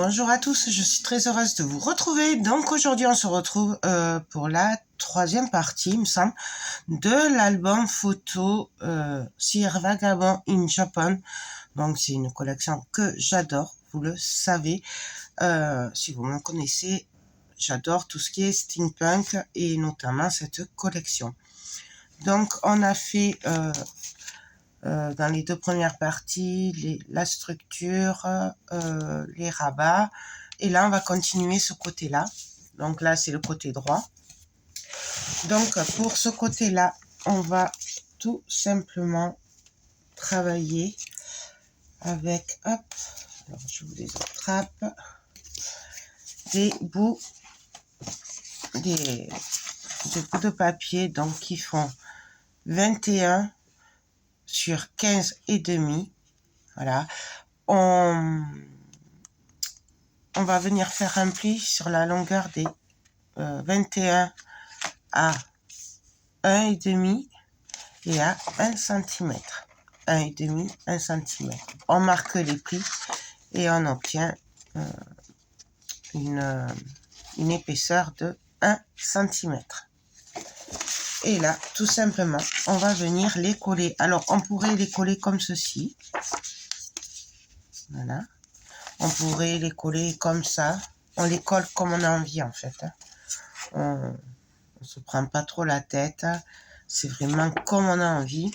Bonjour à tous, je suis très heureuse de vous retrouver. Donc aujourd'hui on se retrouve pour la troisième partie, il me semble, de l'album photo Sir Vagabond in Japan. Donc c'est une collection que j'adore, vous le savez. Si vous me connaissez, j'adore tout ce qui est steampunk et notamment cette collection. Donc on a fait dans les deux premières parties, la structure, les rabats. Et là, on va continuer ce côté-là. Donc là, c'est le côté droit. Donc, pour ce côté-là, on va tout simplement travailler avec, hop, alors je vous les attrape, des bouts de papier, donc qui font 21 sur 15 et demi. Voilà. On va venir faire un pli sur la longueur des 21 à 1,5 et à 1 cm. 1,5, 1 cm. On marque les plis et on obtient une épaisseur de 1 cm. Et là, tout simplement, on va venir les coller. Alors, on pourrait les coller comme ceci. Voilà. On pourrait les coller comme ça. On les colle comme on a envie, en fait. On se prend pas trop la tête. C'est vraiment comme on a envie.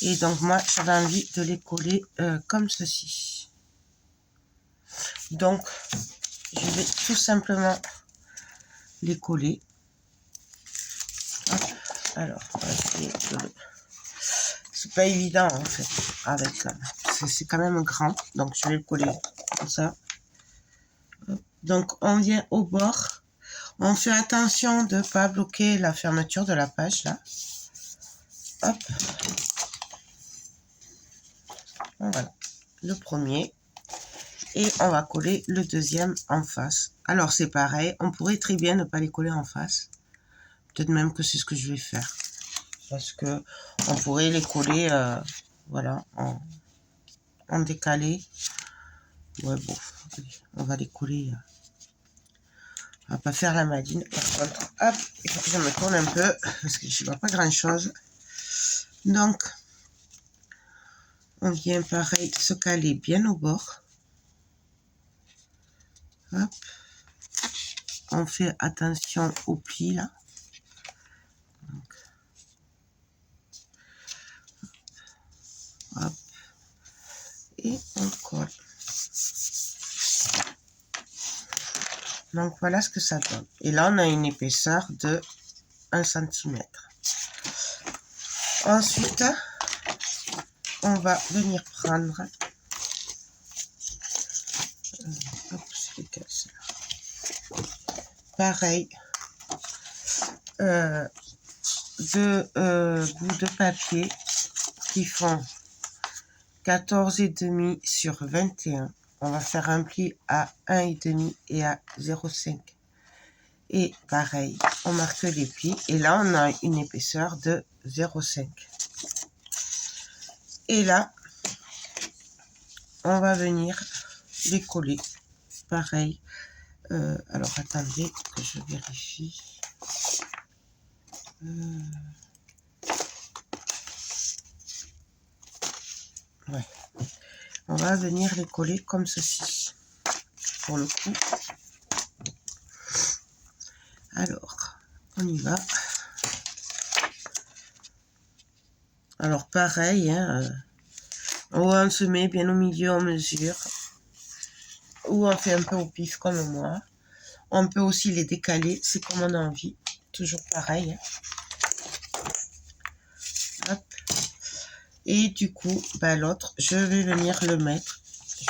Et donc, moi, j'avais envie de les coller comme ceci. Donc, je vais tout simplement les coller. Hop. Alors, on va essayer de le... C'est pas évident, en fait, avec... c'est quand même grand, donc je vais le coller comme ça. Donc, on vient au bord. On fait attention de ne pas bloquer la fermeture de la page, là. Hop. Voilà. Le premier. Et on va coller le deuxième en face. Alors, c'est pareil. On pourrait très bien ne pas les coller en face. Peut-être même que c'est ce que je vais faire. Parce que on pourrait les coller, voilà, en décalé. Ouais, bon. On va les coller... On va pas faire la madine. Par contre, hop, il faut que je me tourne un peu parce que je ne vois pas grand chose. Donc, on vient pareil se caler bien au bord. Hop. On fait attention au pli là. Donc, hop. Et on colle. Donc voilà ce que ça donne. Et là, on a une épaisseur de 1 cm. Ensuite, on va venir prendre... hop, c'est lequel, ça. Pareil. Deux bouts de papier qui font 14,5 sur 21. On va faire un pli à 1,5 et à 0,5. Et pareil, on marque les plis. Et là, on a une épaisseur de 0,5. Et là, on va venir les coller. Pareil. Alors, attendez que je vérifie. Ouais. On va venir les coller comme ceci. Pour le coup. Alors, on y va. Alors, pareil, hein, ou on se met bien au milieu, on mesure. Ou on fait un peu au pif comme moi. On peut aussi les décaler, c'est comme on a envie. Toujours pareil. Hein. Hop. Et du coup, bah, l'autre, je vais venir le mettre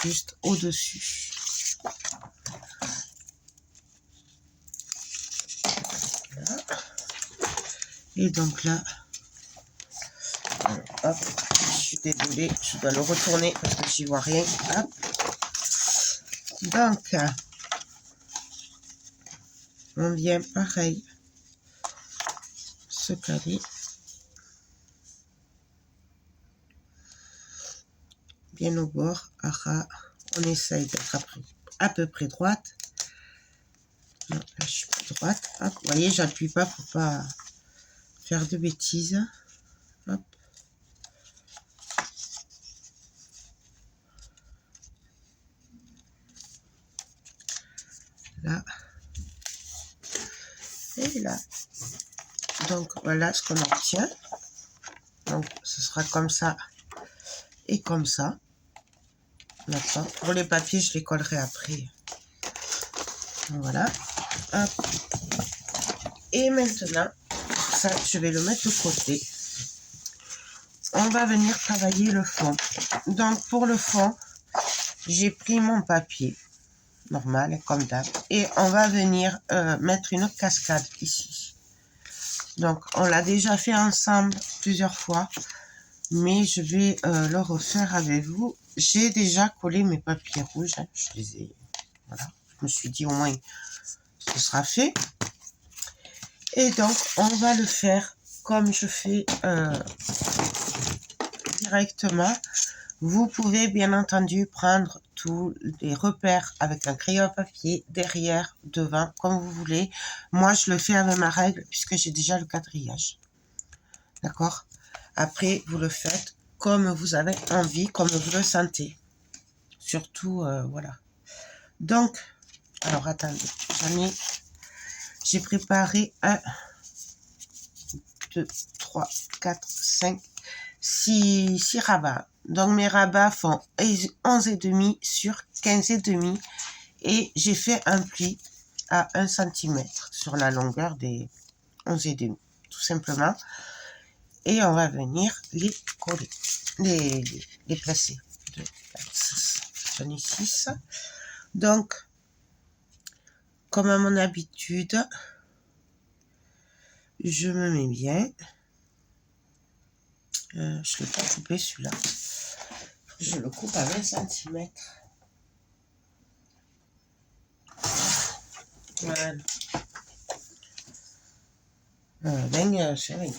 juste au-dessus. Voilà. Et donc là, hop, je suis désolée, je dois le retourner parce que j'y vois rien. Hop. Donc, on vient pareil se caler bien au bord. On essaye d'être après à peu près droite. Non, là, je suis plus droite. Hop, vous voyez, j'appuie pas pour pas faire de bêtises. Hop. Là. Et là. Donc, voilà ce qu'on obtient. Donc, ce sera comme ça et comme ça. D'accord. Pour les papiers, je les collerai après. Donc, voilà. Hop. Et maintenant, ça, je vais le mettre de côté. On va venir travailler le fond. Donc, pour le fond, j'ai pris mon papier normal, comme d'hab. Et on va venir mettre une cascade ici. Donc, on l'a déjà fait ensemble plusieurs fois. Mais je vais le refaire avec vous. J'ai déjà collé mes papiers rouges. Hein, je les ai... Voilà. Je me suis dit au moins, ce sera fait. Et donc, on va le faire comme je fais directement. Vous pouvez bien entendu prendre tous les repères avec un crayon à papier, derrière, devant, comme vous voulez. Moi, je le fais avec ma règle puisque j'ai déjà le quadrillage. D'accord? Après, vous le faites comme vous avez envie, comme vous le sentez. Surtout, voilà. Donc, alors attendez, j'ai préparé 1, 2, 3, 4, 5, 6 rabats. Donc, mes rabats font 11,5 sur 15,5 et j'ai fait un pli à 1 cm sur la longueur des 11,5, tout simplement. Et on va venir les coller, les placer. 2, 4, 6. J'en ai 6. Donc, comme à mon habitude, je me mets bien. Je ne l'ai pas coupé celui-là. Je le coupe à 20 cm. Voilà. 20, c'est rien.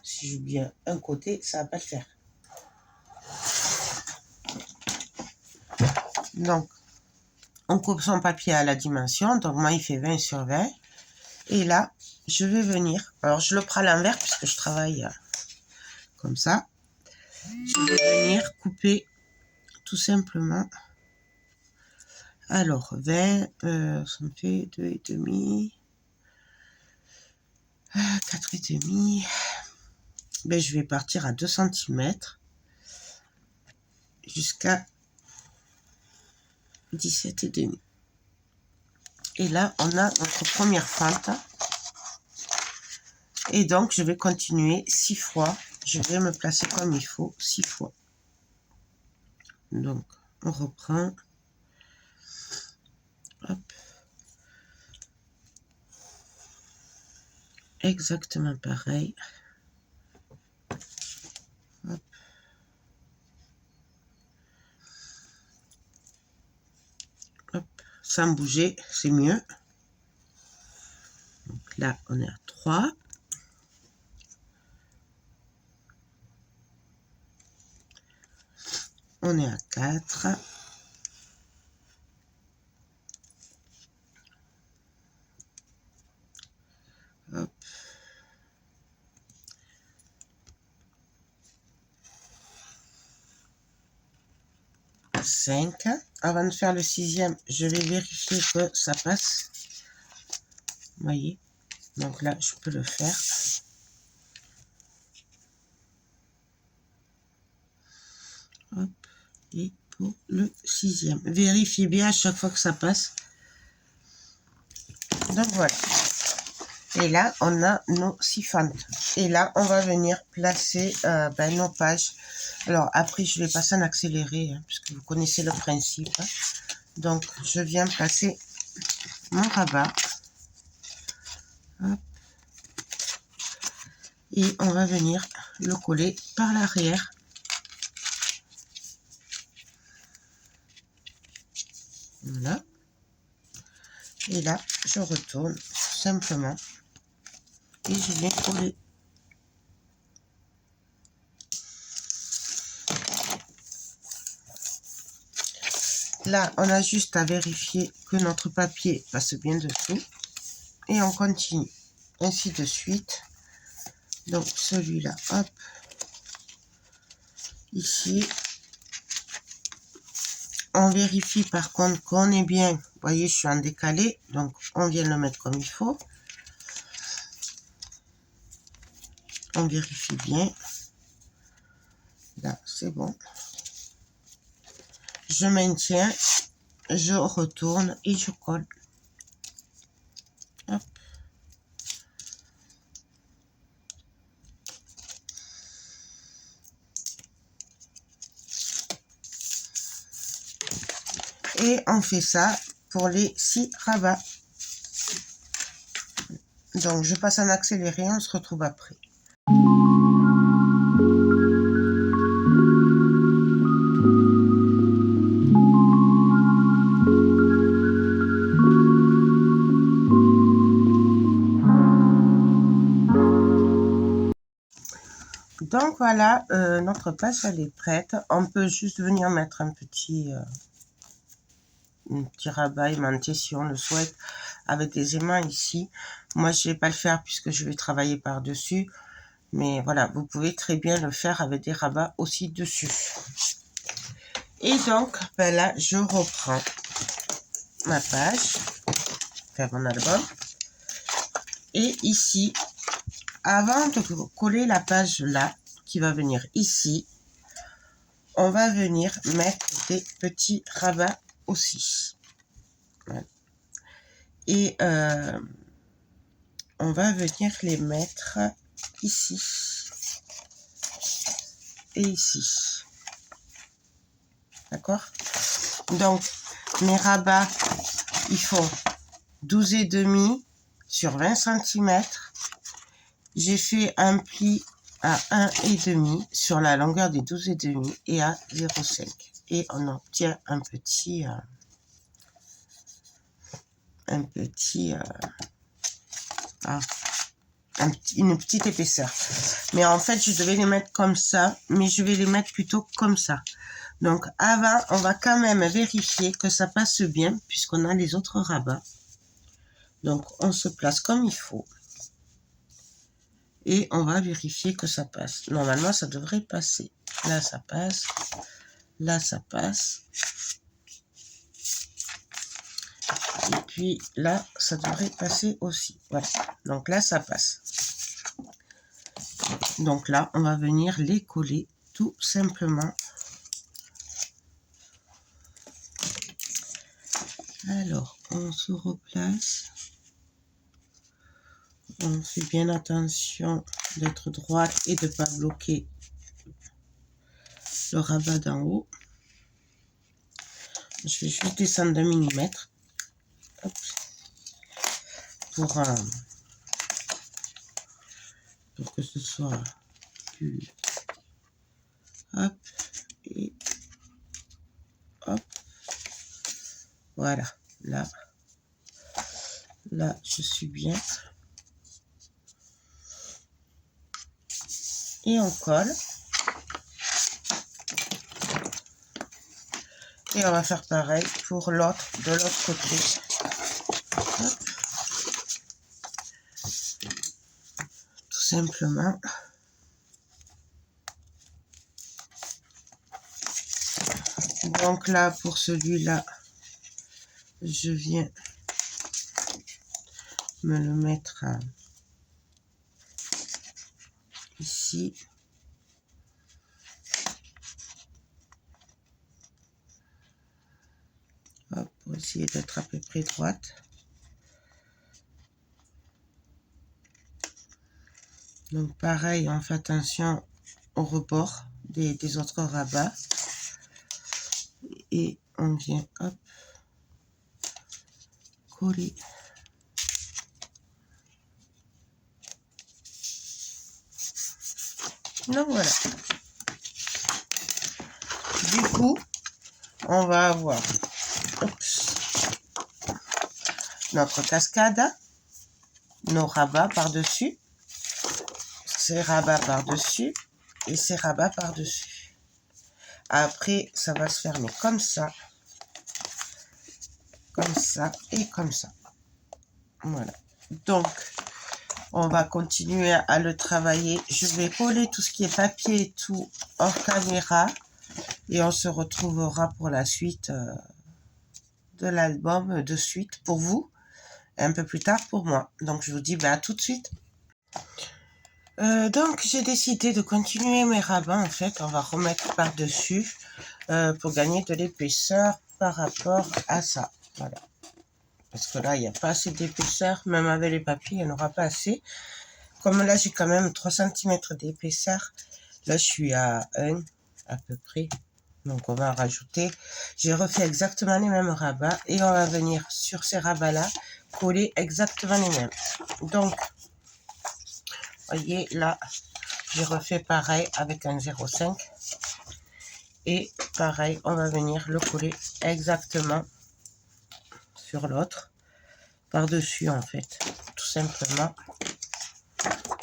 Si j'oublie un côté, ça ne va pas le faire. Donc, on coupe son papier à la dimension. Donc, moi, il fait 20 sur 20. Et là, je vais venir. Alors, je le prends à l'envers puisque je travaille comme ça. Je vais venir couper tout simplement. Alors, 20, ça me fait 2,5. 4,5. Ben, je vais partir à 2 cm jusqu'à 17,5. Et là, on a notre première fente. Et donc, je vais continuer 6 fois. Je vais me placer comme il faut 6 fois. Donc, on reprend. Hop. Exactement pareil. Hop. Hop. Sans bouger, c'est mieux. Donc là, on est à 3. On est à 4. Hop. 5. Avant de faire le 6e, je vais vérifier que ça passe. Vous voyez? Donc là, je peux le faire. Hop. Et pour le 6e. Vérifiez bien à chaque fois que ça passe. Donc voilà. Et là, on a nos 6 fentes. Et là, on va venir placer nos pages. Alors, après, je vais passer en accéléré, hein, puisque vous connaissez le principe. Hein. Donc, je viens placer mon rabat. Hop. Et on va venir le coller par l'arrière. Voilà. Et là, je retourne simplement. Et je viens coller. Là, on a juste à vérifier que notre papier passe bien dessous. Et on continue. Ainsi de suite. Donc, celui-là, hop. Ici. On vérifie par contre qu'on est bien. Vous voyez, je suis en décalé. Donc, on vient le mettre comme il faut. On vérifie bien. Là, c'est bon. Je maintiens. Je retourne et je colle. Hop. Et on fait ça pour les 6 rabats. Donc, je passe en accéléré, on se retrouve après. Donc voilà, notre page elle est prête. On peut juste venir mettre un petit rabat aimanté si on le souhaite avec des aimants ici. Moi je vais pas le faire puisque je vais travailler par dessus, mais voilà, vous pouvez très bien le faire avec des rabats aussi dessus. Et donc ben là je reprends ma page, faire mon album, et ici avant de coller la page là qui va venir ici, on va venir mettre des petits rabats aussi. Voilà. Et on va venir les mettre ici et ici. D'accord? Donc, mes rabats, ils font 12,5 sur 20 cm. J'ai fait un pli à 1,5 sur la longueur des 12,5 et à 0,5. Et on obtient un petit une petite épaisseur. Mais en fait, je devais les mettre comme ça, mais je vais les mettre plutôt comme ça. Donc, avant, on va quand même vérifier que ça passe bien, puisqu'on a les autres rabats. Donc, on se place comme il faut. Et on va vérifier que ça passe. Normalement, ça devrait passer. Là, ça passe. Là, ça passe. Et puis là, ça devrait passer aussi. Voilà. Donc là, ça passe. Donc là, on va venir les coller tout simplement. Alors, on se replace. On fait bien attention d'être droite et de ne pas bloquer le rabat d'en haut. Je vais juste descendre d'1 mm. Hop. Pour que ce soit plus... Hop. Et hop. Voilà. Là, je suis bien. Et on colle. Et on va faire pareil pour l'autre, de l'autre côté. Hop. Tout simplement. Donc là, pour celui-là, je viens me le mettre ici. Hop, pour essayer d'être à peu près droite. Donc pareil, on fait attention au rebord des autres rabats. Et on vient, hop, coller. Donc voilà. Du coup, on va avoir notre cascade, nos rabats par-dessus, ces rabats par-dessus et ces rabats par-dessus. Après, ça va se fermer comme ça. comme ça et comme ça. Voilà. Donc, on va continuer à le travailler. Je vais coller tout ce qui est papier et tout hors caméra. Et on se retrouvera pour la suite de l'album de suite pour vous. Et un peu plus tard pour moi. Donc, je vous dis à tout de suite. Donc, j'ai décidé de continuer mes rabats. En fait, on va remettre par-dessus pour gagner de l'épaisseur par rapport à ça. Voilà. Parce que là, il n'y a pas assez d'épaisseur. Même avec les papiers, il n'y en aura pas assez. Comme là, j'ai quand même 3 cm d'épaisseur. Là, je suis à 1 à peu près. Donc, on va en rajouter. J'ai refait exactement les mêmes rabats. Et on va venir sur ces rabats-là coller exactement les mêmes. Donc, voyez, là, j'ai refait pareil avec un 0,5. Et pareil, on va venir le coller exactement sur l'autre. Par-dessus, en fait. Tout simplement.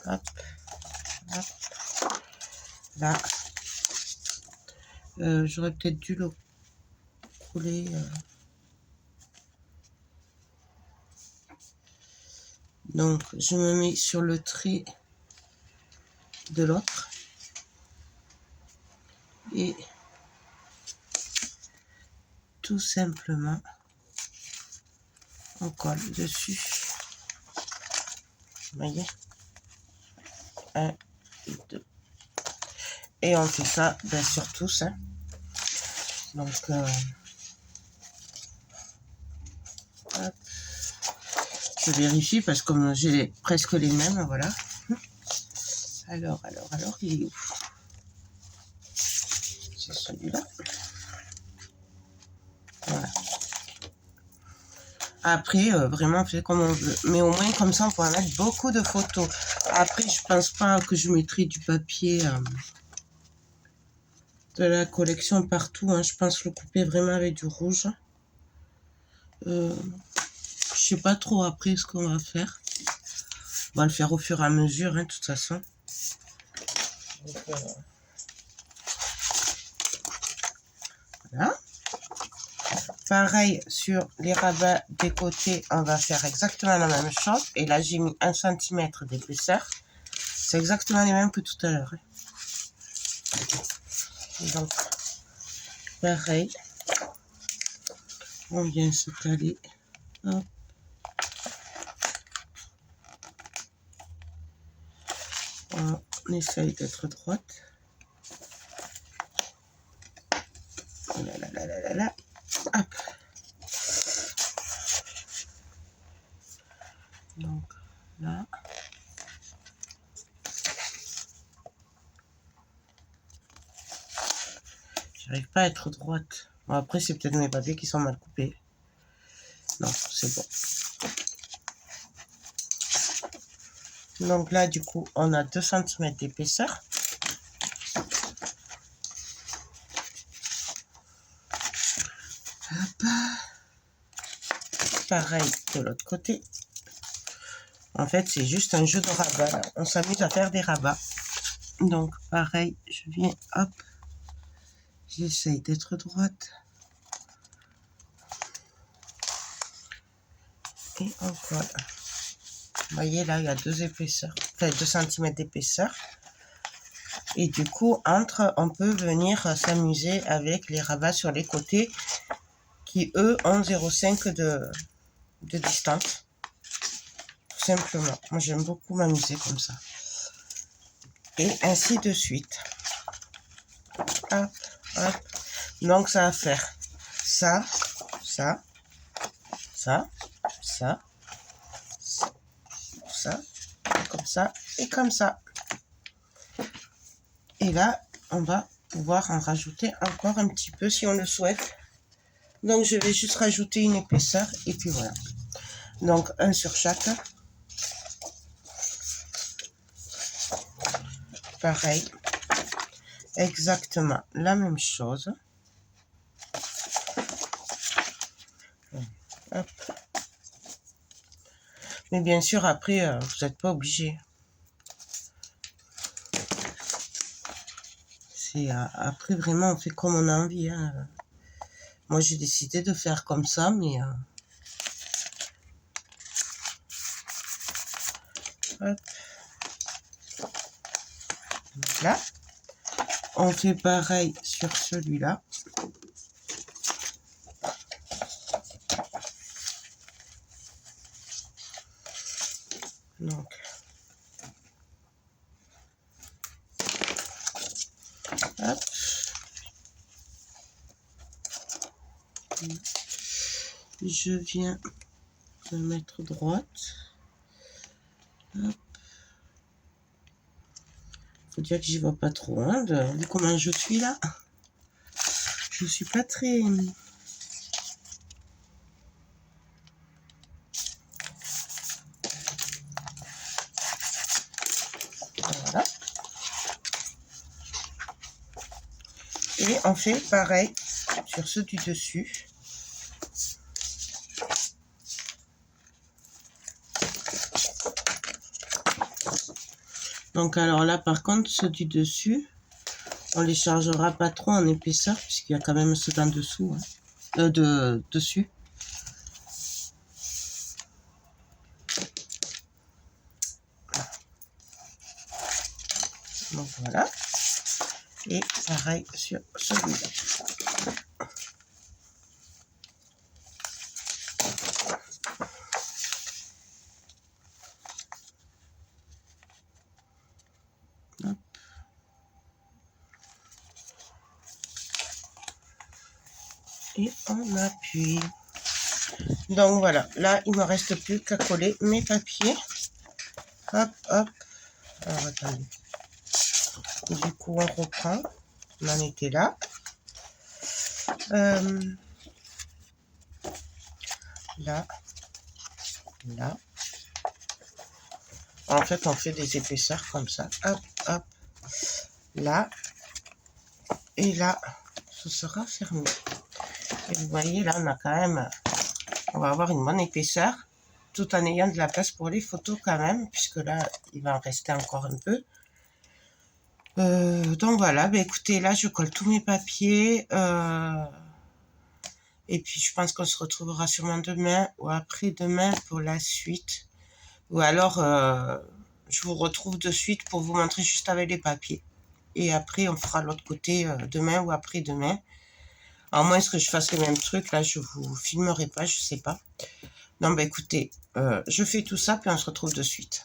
Hop. Hop. Là. J'aurais peut-être dû le coller. Donc, je me mets sur le trait de l'autre. Et tout simplement, on colle dessus. Vous voyez? 1 et 2. Et on fait ça sur tous. Hein. Donc, hop. Je vérifie parce que comme j'ai presque les mêmes, voilà. Alors, il est où? C'est celui-là. Voilà. Après, vraiment, c'est comme on veut. Mais au moins, comme ça, on pourra mettre beaucoup de photos. Après, je pense pas que je mettrai du papier de la collection partout. Hein. Je pense le couper vraiment avec du rouge. Je sais pas trop après ce qu'on va faire. On va le faire au fur et à mesure, hein, de toute façon. Donc, voilà. Pareil, sur les rabats des côtés, on va faire exactement la même chose. Et là, j'ai mis 1 cm d'épaisseur. C'est exactement les mêmes que tout à l'heure. Donc, pareil. On vient se caler. Hop. On essaye d'être droite. Oh là là là là là là. Hop. Donc, là. J'arrive pas à être droite. Bon, après, c'est peut-être mes papiers qui sont mal coupés. Non, c'est bon. Donc là, du coup, on a 2 cm d'épaisseur. Pareil de l'autre côté. En fait, c'est juste un jeu de rabat. On s'amuse à faire des rabats. Donc, pareil, je viens, hop. J'essaye d'être droite. Et on colle. Vous voyez, là, il y a 2 épaisseurs. Enfin, 2 cm d'épaisseur. Et du coup, on peut venir s'amuser avec les rabats sur les côtés qui, eux, ont 0,5 de distance. Tout simplement. Moi, j'aime beaucoup m'amuser comme ça. Et ainsi de suite. Hop, hop. Donc, ça va faire ça, ça, ça, ça, ça, comme ça et comme ça. Et là, on va pouvoir en rajouter encore un petit peu si on le souhaite. Donc, je vais juste rajouter une épaisseur et puis voilà. Donc, un sur chaque. Pareil. Exactement la même chose. Hop. Mais bien sûr, après, vous n'êtes pas obligé. C'est après, vraiment, on fait comme on a envie. Hein. Moi, j'ai décidé de faire comme ça, mais Hop. Là. On fait pareil sur celui-là. Donc, hop. Je viens de mettre droite. Hop. Faut dire que j'y vois pas trop, hein, vu comment je suis là. Je suis pas très... Voilà. Et on fait pareil sur ceux du dessus. Donc alors là par contre ceux du dessus, on les chargera pas trop en épaisseur puisqu'il y a quand même ceux d'en dessous, hein, dessus. Donc voilà. Et pareil sur celui-là. Et on appuie. Donc voilà, là il me reste plus qu'à coller mes papiers. Hop, hop. Alors attendez. Du coup on reprend. On en était là. Là. Là. En fait on fait des épaisseurs comme ça. Hop, hop. Là. Et là, ce sera fermé. Et vous voyez, là, on a quand même... On va avoir une bonne épaisseur, tout en ayant de la place pour les photos quand même, puisque là, il va en rester encore un peu. Donc voilà, bah écoutez, là, je colle tous mes papiers. Et puis, je pense qu'on se retrouvera sûrement demain ou après-demain pour la suite. Ou alors, je vous retrouve de suite pour vous montrer juste avec les papiers. Et après, on fera l'autre côté demain ou après-demain. À moins que je fasse le même truc, là, je vous filmerai pas, je sais pas. Non, bah écoutez, je fais tout ça, puis on se retrouve de suite.